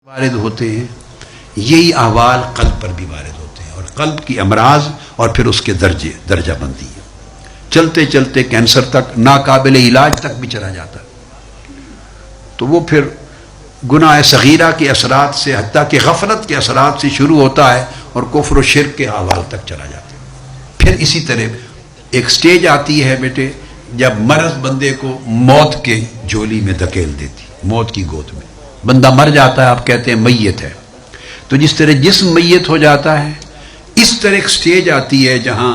وارد ہوتے ہیں، یہی احوال قلب پر بھی وارد ہوتے ہیں، اور قلب کی امراض اور پھر اس کے درجہ بندی ہے، چلتے چلتے کینسر تک، ناقابل علاج تک بھی چلا جاتا ہے۔ تو وہ پھر گناہ صغیرہ کے اثرات سے، حتیٰ کہ غفلت کے اثرات سے شروع ہوتا ہے اور کفر و شرک کے احوال تک چلا جاتا ہے۔ پھر اسی طرح ایک سٹیج آتی ہے بیٹے جب مرض بندے کو موت کے جھولی میں دھکیل دیتی، موت کی گود میں بندہ مر جاتا ہے، آپ کہتے ہیں میت ہے۔ تو جس طرح جسم میت ہو جاتا ہے، اس طرح ایک سٹیج آتی ہے جہاں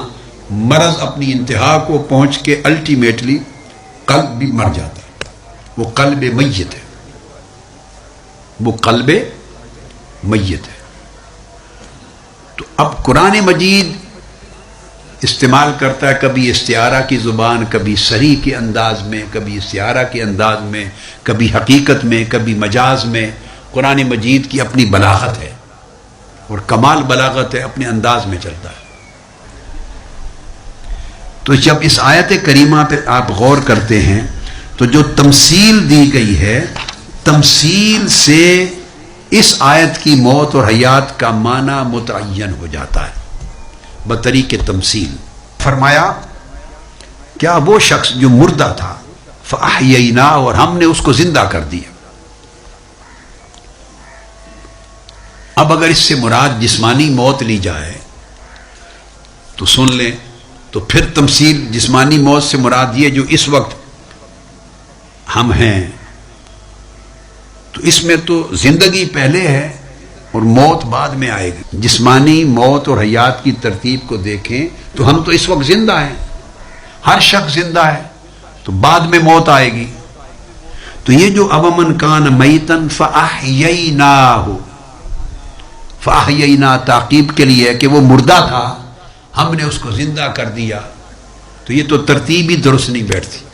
مرض اپنی انتہا کو پہنچ کے الٹیمیٹلی قلب بھی مر جاتا ہے، وہ قلب میت ہے، وہ قلب میت ہے۔ تو اب قرآن مجید استعمال کرتا ہے کبھی استعارہ کی زبان، کبھی صریح کے انداز میں، کبھی استعارہ کے انداز میں، کبھی حقیقت میں، کبھی مجاز میں۔ قرآن مجید کی اپنی بلاغت ہے اور کمال بلاغت ہے، اپنے انداز میں چلتا ہے۔ تو جب اس آیت کریمہ پہ آپ غور کرتے ہیں تو جو تمثیل دی گئی ہے، تمثیل سے اس آیت کی موت اور حیات کا معنی متعین ہو جاتا ہے بطریق تمثیل۔ فرمایا کیا وہ شخص جو مردہ تھا، فَأَحْيَيْنَا، اور ہم نے اس کو زندہ کر دیا۔ اب اگر اس سے مراد جسمانی موت لی جائے تو سن لیں، تو پھر تمثیل جسمانی موت سے مراد یہ جو اس وقت ہم ہیں، تو اس میں تو زندگی پہلے ہے اور موت بعد میں آئے گی۔ جسمانی موت اور حیات کی ترتیب کو دیکھیں تو ہم تو اس وقت زندہ ہیں، ہر شخص زندہ ہے، تو بعد میں موت آئے گی۔ تو یہ جو اومن کان میتن فاحییناہ، فاحیینا تعقیب کے لیے کہ وہ مردہ تھا، ہم نے اس کو زندہ کر دیا، تو یہ تو ترتیب ہی درست نہیں بیٹھتی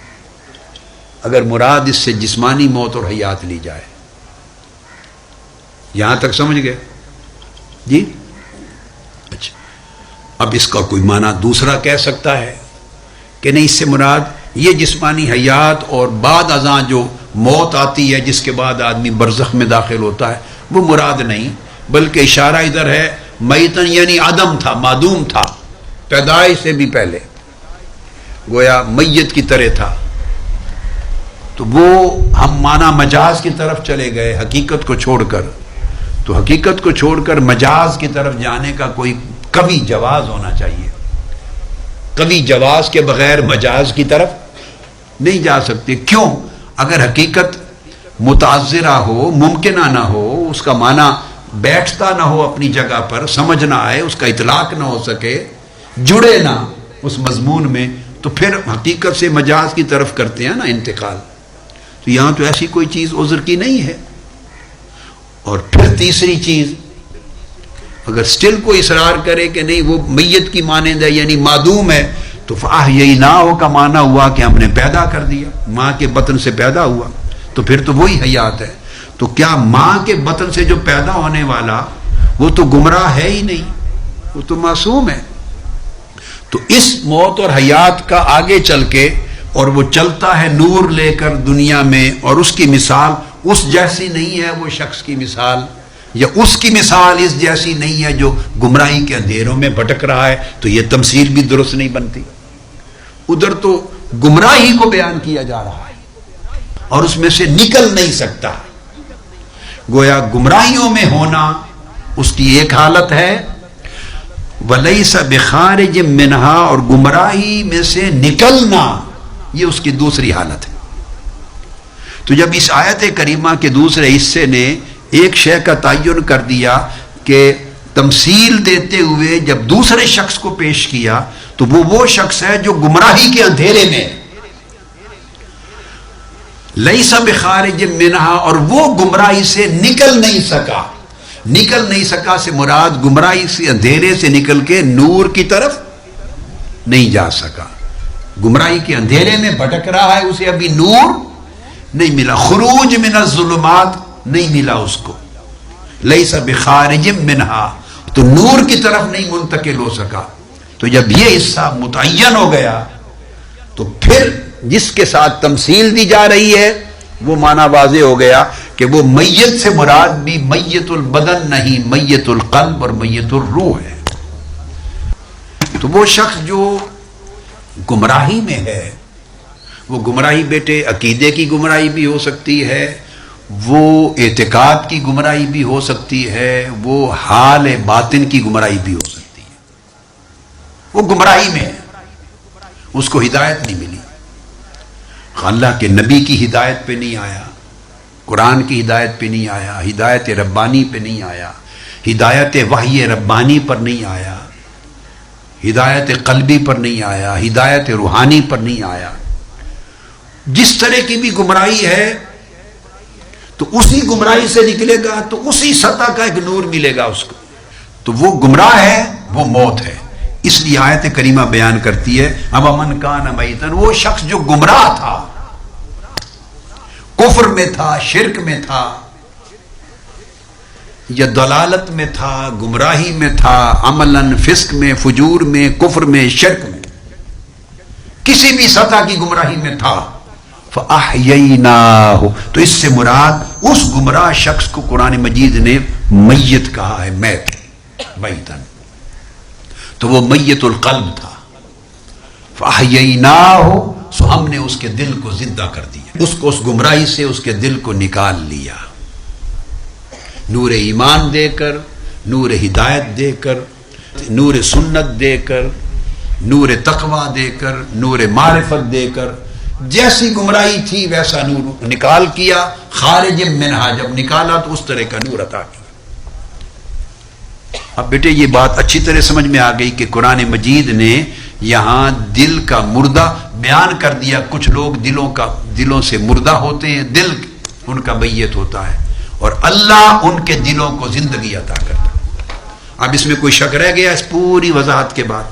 اگر مراد اس سے جسمانی موت اور حیات لی جائے۔ یہاں تک سمجھ گئے جی؟ اچھا، اب اس کا کوئی معنی دوسرا کہہ سکتا ہے کہ نہیں، اس سے مراد یہ جسمانی حیات اور بعد ازاں جو موت آتی ہے جس کے بعد آدمی برزخ میں داخل ہوتا ہے، وہ مراد نہیں، بلکہ اشارہ ادھر ہے میتن، یعنی عدم تھا، معدوم تھا، پیدائش سے بھی پہلے گویا میت کی طرح تھا۔ تو وہ ہم معنی مجاز کی طرف چلے گئے حقیقت کو چھوڑ کر، تو حقیقت کو چھوڑ کر مجاز کی طرف جانے کا کوئی کبھی جواز ہونا چاہیے، کبھی جواز کے بغیر مجاز کی طرف نہیں جا سکتے۔ کیوں؟ اگر حقیقت متعذرہ ہو، ممکنہ نہ ہو، اس کا معنی بیٹھتا نہ ہو اپنی جگہ پر، سمجھ نہ آئے، اس کا اطلاق نہ ہو سکے، جڑے نہ اس مضمون میں، تو پھر حقیقت سے مجاز کی طرف کرتے ہیں نا انتقال۔ تو یہاں تو ایسی کوئی چیز عذر کی نہیں ہے۔ اور پھر تیسری چیز، اگر سٹل کو اصرار کرے کہ نہیں وہ میت کی مانند ہے، یعنی معدوم ہے، تو فاحییناہ کا معنی ہوا کہ ہم نے پیدا کر دیا، ماں کے بطن سے پیدا ہوا، تو پھر تو وہی حیات ہے۔ تو کیا ماں کے بطن سے جو پیدا ہونے والا وہ تو گمراہ ہے ہی نہیں، وہ تو معصوم ہے۔ تو اس موت اور حیات کا آگے چل کے، اور وہ چلتا ہے نور لے کر دنیا میں، اور اس کی مثال اس جیسی نہیں ہے وہ شخص کی مثال، یا اس کی مثال اس جیسی نہیں ہے جو گمراہی کے اندھیروں میں بھٹک رہا ہے، تو یہ تمثیل بھی درست نہیں بنتی۔ ادھر تو گمراہی کو بیان کیا جا رہا ہے اور اس میں سے نکل نہیں سکتا، گویا گمراہیوں میں ہونا اس کی ایک حالت ہے، وَلَيْسَ بِخَارِجٍ مِّنْهَا، اور گمراہی میں سے نکلنا یہ اس کی دوسری حالت ہے۔ تو جب اس آیت کریمہ کے دوسرے حصے نے ایک شے کا تعین کر دیا کہ تمثیل دیتے ہوئے جب دوسرے شخص کو پیش کیا، تو وہ شخص ہے جو گمراہی کے اندھیرے میں ہے، لیس بخارج منہا، اور وہ گمراہی سے نکل نہیں سکا۔ نکل نہیں سکا سے مراد گمراہی سے، اندھیرے سے نکل کے نور کی طرف نہیں جا سکا، گمراہی کے اندھیرے میں بھٹک رہا ہے، اسے ابھی نور نہیں ملا، خروج من الظلمات نہیں ملا اس کو، لیس بخارج منہا، تو نور کی طرف نہیں منتقل ہو سکا۔ تو جب یہ حصہ متعین ہو گیا تو پھر جس کے ساتھ تمثیل دی جا رہی ہے وہ معنی واضح ہو گیا کہ وہ میت سے مراد بھی میت البدن نہیں، میت القلب اور میت الروح ہے۔ تو وہ شخص جو گمراہی میں ہے، وہ گمراہی بیٹے عقیدے کی گمراہی بھی ہو سکتی ہے، وہ اعتقاد کی گمراہی بھی ہو سکتی ہے، وہ حال باطن کی گمراہی بھی ہو سکتی ہے۔ وہ گمراہی میں ہے، اس کو ہدایت نہیں ملی، اللہ کے نبی کی ہدایت پہ نہیں آیا، قرآن کی ہدایت پہ نہیں آیا، ہدایت ربانی پہ نہیں آیا، ہدایت وحی ربانی پر نہیں آیا، ہدایت قلبی پر نہیں آیا، ہدایت روحانی پر نہیں آیا۔ جس طرح کی بھی گمراہی ہے تو اسی گمراہی سے نکلے گا تو اسی سطح کا ایک نور ملے گا اس کو، تو وہ گمراہ ہے، وہ موت ہے۔ اس لیے آیت کریمہ بیان کرتی ہے اب من کان میتن، وہ شخص جو گمراہ تھا، کفر میں تھا، شرک میں تھا، یا دلالت میں تھا، گمراہی میں تھا، عملاً فسق میں، فجور میں، کفر میں، شرک میں، کسی بھی سطح کی گمراہی میں تھا، فَأَحْيَيْنَاهُ، تو اس سے مراد اس گمراہ شخص کو قرآن مجید نے میت کہا ہے، میتن، تو وہ میت القلب تھا۔ فَأَحْيَيْنَاهُ، سو ہم نے اس کے دل کو زندہ کر دیا، اس کو اس گمراہی سے اس کے دل کو نکال لیا، نور ایمان دے کر، نور ہدایت دے کر، نور سنت دے کر، نور تقوی دے کر، نور معرفت دے کر، جیسی گمراہی تھی ویسا نور نکال کیا، خارج منہا، جب نکالا تو اس طرح کا نور عطا کیا۔ اب بیٹے یہ بات اچھی طرح سمجھ میں آ گئی کہ قرآن مجید نے یہاں دل کا مردہ بیان کر دیا۔ کچھ لوگ دلوں سے مردہ ہوتے ہیں، دل ان کا میت ہوتا ہے، اور اللہ ان کے دلوں کو زندگی عطا کرتا ہے۔ اب اس میں کوئی شک رہ گیا؟ اس پوری وضاحت کے بعد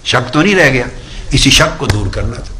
شک تو نہیں رہ گیا، اسی شک کو دور کرنا تھا۔